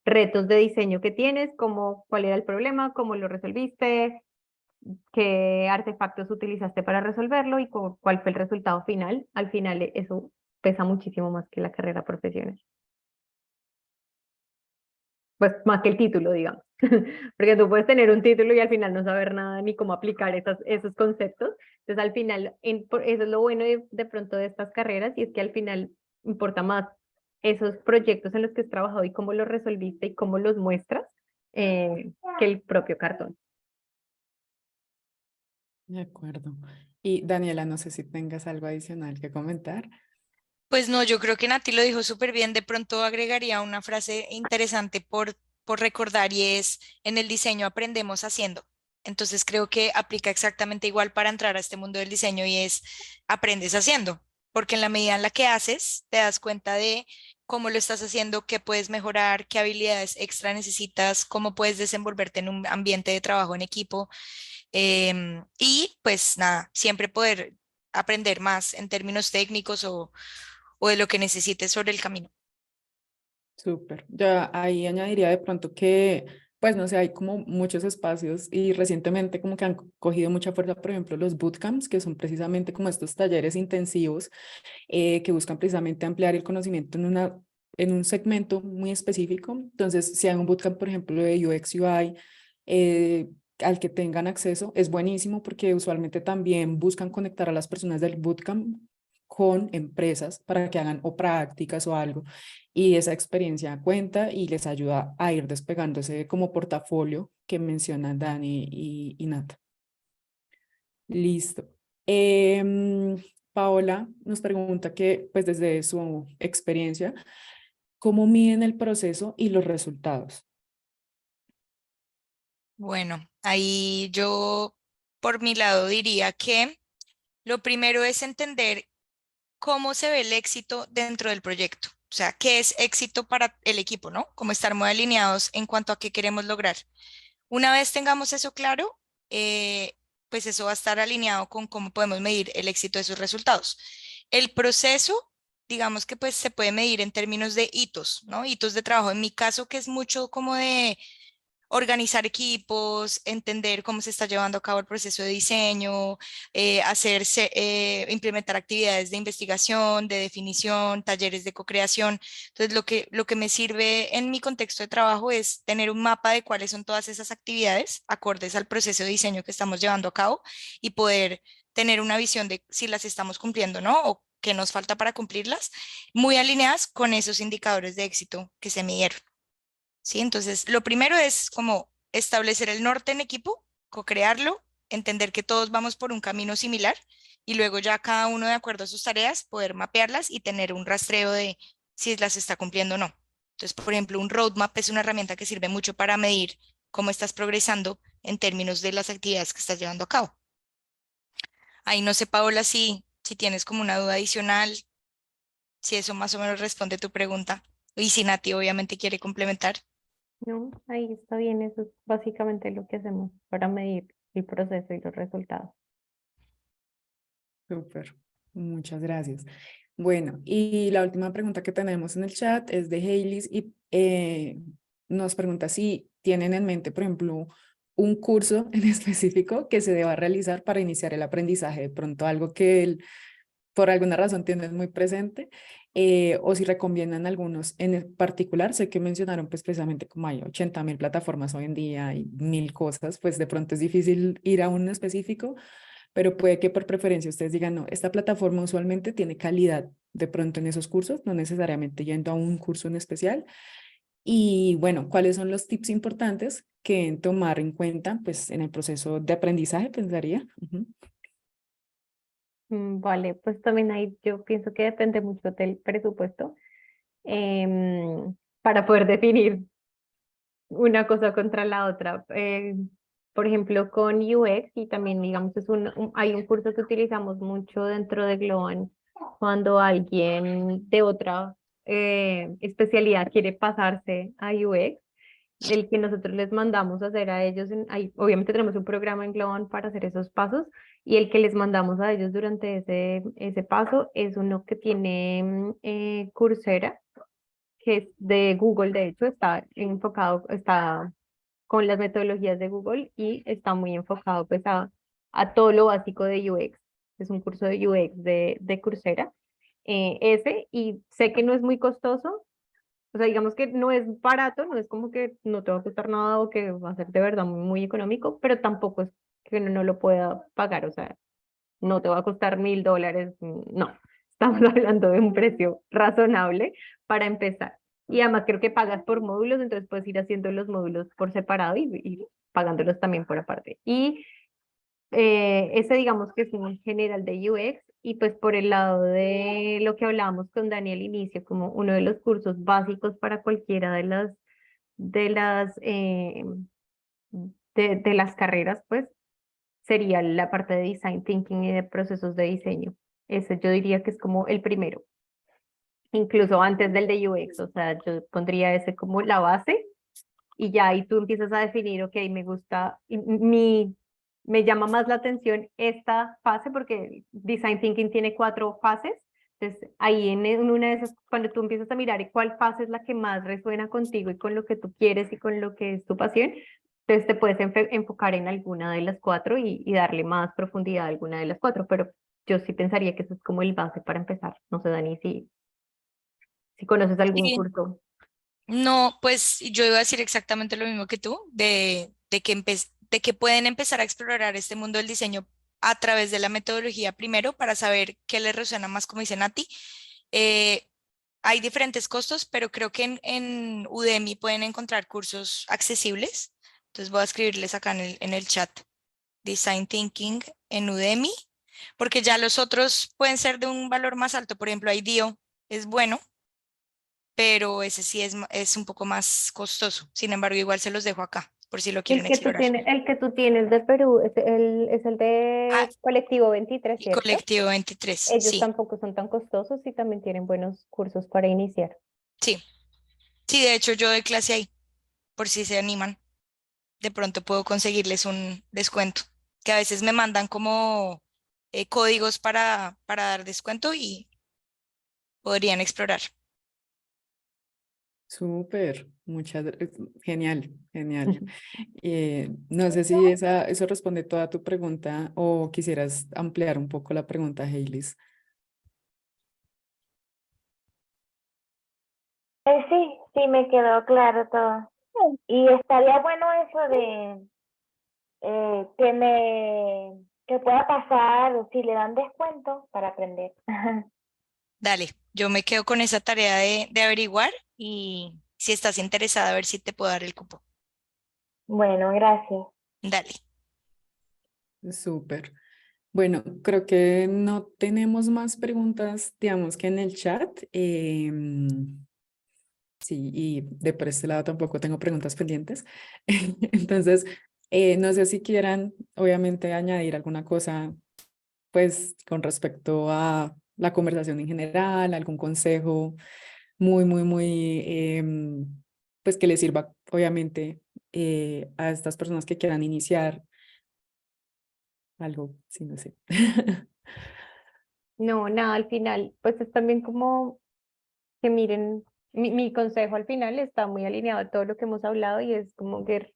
retos de diseño que tienes, cuál era el problema, cómo lo resolviste, qué artefactos utilizaste para resolverlo y cuál fue el resultado final. Al final eso pesa muchísimo más que la carrera profesional. Pues más que el título, digamos. Porque tú puedes tener un título y al final no saber nada ni cómo aplicar esos conceptos. Entonces al final, eso es lo bueno de pronto de estas carreras y es que al final importa más esos proyectos en los que has trabajado y cómo los resolviste y cómo los muestras que el propio cartón. De acuerdo. Y Daniela, no sé si tengas algo adicional que comentar. Pues no, yo creo que Nati lo dijo súper bien. De pronto agregaría una frase interesante por recordar y es, en el diseño aprendemos haciendo. Entonces creo que aplica exactamente igual para entrar a este mundo del diseño y es, aprendes haciendo, porque en la medida en la que haces, te das cuenta de cómo lo estás haciendo, qué puedes mejorar, qué habilidades extra necesitas, cómo puedes desenvolverte en un ambiente de trabajo en equipo. Y pues nada, siempre poder aprender más en términos técnicos o de lo que necesites sobre el camino. Súper. Ya ahí añadiría de pronto que, pues no sé, hay como muchos espacios y recientemente como que han cogido mucha fuerza, por ejemplo, los bootcamps, que son precisamente como estos talleres intensivos que buscan precisamente ampliar el conocimiento en un segmento muy específico. Entonces, si hay un bootcamp, por ejemplo, de UX UI, al que tengan acceso, es buenísimo porque usualmente también buscan conectar a las personas del bootcamp con empresas para que hagan o prácticas o algo y esa experiencia cuenta y les ayuda a ir despegándose como portafolio que mencionan Dani y Nata. Listo. Paola nos pregunta que, pues desde su experiencia, ¿cómo miden el proceso y los resultados? Bueno, ahí yo por mi lado diría que lo primero es entender cómo se ve el éxito dentro del proyecto. O sea, qué es éxito para el equipo, ¿no? Cómo estar muy alineados en cuanto a qué queremos lograr. Una vez tengamos eso claro, pues eso va a estar alineado con cómo podemos medir el éxito de esos resultados. El proceso, digamos que pues se puede medir en términos de hitos, ¿no? Hitos de trabajo. En mi caso, que es mucho como de organizar equipos, entender cómo se está llevando a cabo el proceso de diseño, implementar actividades de investigación, de definición, talleres de co-creación. Entonces, lo que me sirve en mi contexto de trabajo es tener un mapa de cuáles son todas esas actividades acordes al proceso de diseño que estamos llevando a cabo y poder tener una visión de si las estamos cumpliendo, ¿no? O qué nos falta para cumplirlas, muy alineadas con esos indicadores de éxito que se midieron. ¿Sí? Entonces, lo primero es como establecer el norte en equipo, co-crearlo, entender que todos vamos por un camino similar y luego ya cada uno de acuerdo a sus tareas, poder mapearlas y tener un rastreo de si las está cumpliendo o no. Entonces, por ejemplo, un roadmap es una herramienta que sirve mucho para medir cómo estás progresando en términos de las actividades que estás llevando a cabo. Ahí no sé, Paola, si tienes como una duda adicional, si eso más o menos responde tu pregunta. Y si Nati obviamente quiere complementar. No, ahí está bien, eso es básicamente lo que hacemos para medir el proceso y los resultados. Súper, muchas gracias. Bueno, y la última pregunta que tenemos en el chat es de Hailey y nos pregunta si tienen en mente, por ejemplo, un curso en específico que se deba realizar para iniciar el aprendizaje, de pronto algo que él por alguna razón tienen muy presente, o si recomiendan algunos en el particular. Sé que mencionaron pues precisamente como hay 80.000 plataformas hoy en día y 1.000 cosas, pues de pronto es difícil ir a uno específico, pero puede que por preferencia ustedes digan, no, esta plataforma usualmente tiene calidad de pronto en esos cursos, no necesariamente yendo a un curso en especial. Y bueno, ¿cuáles son los tips importantes que deben tomar en cuenta pues en el proceso de aprendizaje, pensaría? Ujú. Vale, pues también ahí yo pienso que depende mucho del presupuesto para poder definir una cosa contra la otra. Por ejemplo, con UX y también, digamos, hay un curso que utilizamos mucho dentro de Globan cuando alguien de otra especialidad quiere pasarse a UX, el que nosotros les mandamos a hacer a ellos, obviamente tenemos un programa en Globan para hacer esos pasos y el que les mandamos a ellos durante ese paso es uno que tiene Coursera, que es de Google, de hecho, está enfocado, está con las metodologías de Google y está muy enfocado pues a todo lo básico de UX. Es un curso de UX de Coursera. Y sé que no es muy costoso, o sea, digamos que no es barato, no es como que no te va a costar nada o que va a ser de verdad muy económico, pero tampoco es que uno no lo pueda pagar, o sea, no te va a costar $1.000, no, estamos hablando de un precio razonable para empezar. Y además creo que pagas por módulos, entonces puedes ir haciendo los módulos por separado y pagándolos también por aparte. Y ese digamos que es un general de UX y pues por el lado de lo que hablábamos con Daniel al inicio, como uno de los cursos básicos para cualquiera de las, eh, de las carreras, pues sería la parte de design thinking y de procesos de diseño. Ese yo diría que es como el primero, incluso antes del de UX, o sea, yo pondría ese como la base y ya ahí tú empiezas a definir, ok, me gusta, me llama más la atención esta fase porque design thinking tiene 4 fases. Entonces, ahí en una de esas, cuando tú empiezas a mirar cuál fase es la que más resuena contigo y con lo que tú quieres y con lo que es tu pasión, entonces te puedes enfocar en alguna de las 4 y darle más profundidad a alguna de las 4, pero yo sí pensaría que eso es como el base para empezar. No sé, Dani, si conoces algún Sí. curso. No, pues yo iba a decir exactamente lo mismo que tú, de que pueden empezar a explorar este mundo del diseño a través de la metodología primero para saber qué les resuena más, como dice Nati. Eh, Hay diferentes costos, pero creo que en Udemy pueden encontrar cursos accesibles. Entonces voy a escribirles acá en el chat Design Thinking en Udemy, porque ya los otros pueden ser de un valor más alto. Por ejemplo, IDEO es bueno, pero ese sí es un poco más costoso. Sin embargo, igual se los dejo acá, por si lo quieren explorar. El que tú tienes de Perú es el Ah, de Colectivo 23, y ¿cierto? Colectivo 23, Ellos sí, tampoco son tan costosos y también tienen buenos cursos para iniciar. sí. Sí, de hecho yo doy clase ahí, por si se animan. De pronto puedo conseguirles un descuento, que a veces me mandan como códigos para dar descuento y podrían explorar. Súper, genial, genial. No sé si eso responde toda tu pregunta o quisieras ampliar un poco la pregunta, Heilis. Sí, sí, me quedó claro todo. Y estaría bueno eso de que pueda pasar o si le dan descuento para aprender. Dale, yo me quedo con esa tarea de averiguar y si estás interesada a ver si te puedo dar el cupo. Bueno, gracias. Dale. Súper. Bueno, creo que no tenemos más preguntas, digamos que en el chat. Sí, y de por este lado tampoco tengo preguntas pendientes. Entonces, no sé si quieran, obviamente, añadir alguna cosa, pues, con respecto a la conversación en general, algún consejo muy, pues, que les sirva, obviamente, a estas personas que quieran iniciar algo, sí, no sé. No, nada, al final, pues es también como que miren, mi consejo al final está muy alineado a todo lo que hemos hablado y es como que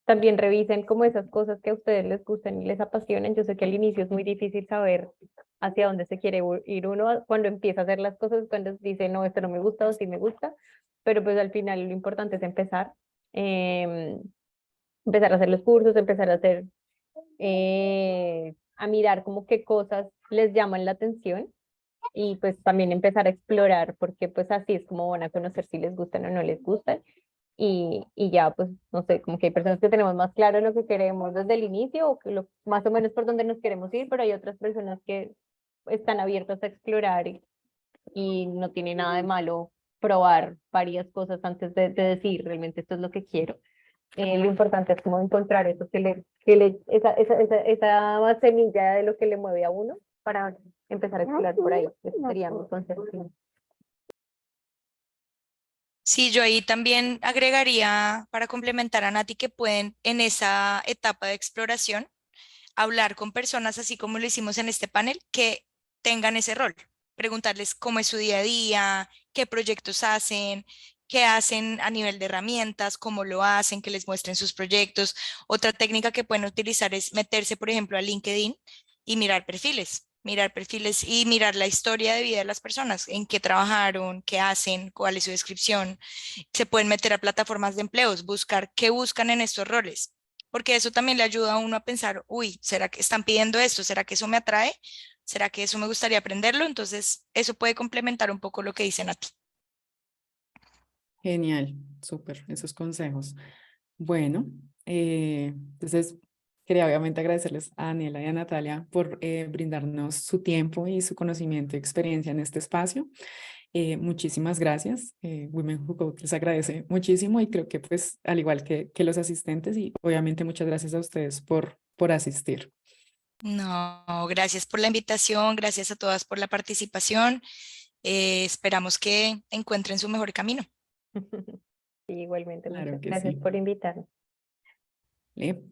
también revisen como esas cosas que a ustedes les gustan y les apasionan. Yo sé que al inicio es muy difícil saber hacia dónde se quiere ir uno cuando empieza a hacer las cosas, cuando dice, no, esto no me gusta o sí me gusta, pero pues al final lo importante es empezar, em, empezar a hacer los cursos, empezar a hacer, a mirar como qué cosas les llaman la atención y pues también empezar a explorar, porque pues así es como van a conocer si les gustan o no les gustan. Y ya, pues, no sé, como que hay personas que tenemos más claro lo que queremos desde el inicio o que más o menos por dónde nos queremos ir, pero hay otras personas que están abiertas a explorar y no tiene nada de malo probar varias cosas antes de decir realmente esto es lo que quiero. Lo importante es como encontrar eso esa semilla de lo que le mueve a uno para empezar a explorar por ahí. Ese sería mi consejo. Sí, yo ahí también agregaría para complementar a Nati que pueden en esa etapa de exploración hablar con personas así como lo hicimos en este panel que tengan ese rol, preguntarles cómo es su día a día, qué proyectos hacen, qué hacen a nivel de herramientas, cómo lo hacen, que les muestren sus proyectos. Otra técnica que pueden utilizar es meterse, por ejemplo, a LinkedIn y mirar perfiles y mirar la historia de vida de las personas, en qué trabajaron, qué hacen, cuál es su descripción. Se pueden meter a plataformas de empleos, buscar qué buscan en estos roles, porque eso también le ayuda a uno a pensar, uy, ¿será que están pidiendo esto? ¿Será que eso me atrae? ¿Será que eso me gustaría aprenderlo? Entonces, eso puede complementar un poco lo que dicen a ti. Genial, súper, esos consejos. Bueno, entonces quería obviamente agradecerles a Daniela y a Natalia por brindarnos su tiempo y su conocimiento y experiencia en este espacio. Muchísimas gracias. Women Who Code les agradece muchísimo y creo que pues al igual que los asistentes y obviamente muchas gracias a ustedes por asistir. No, gracias por la invitación, gracias a todas por la participación. Esperamos que encuentren su mejor camino. Sí, igualmente, Claro muchas que gracias sí. por invitarme. ¿Vale?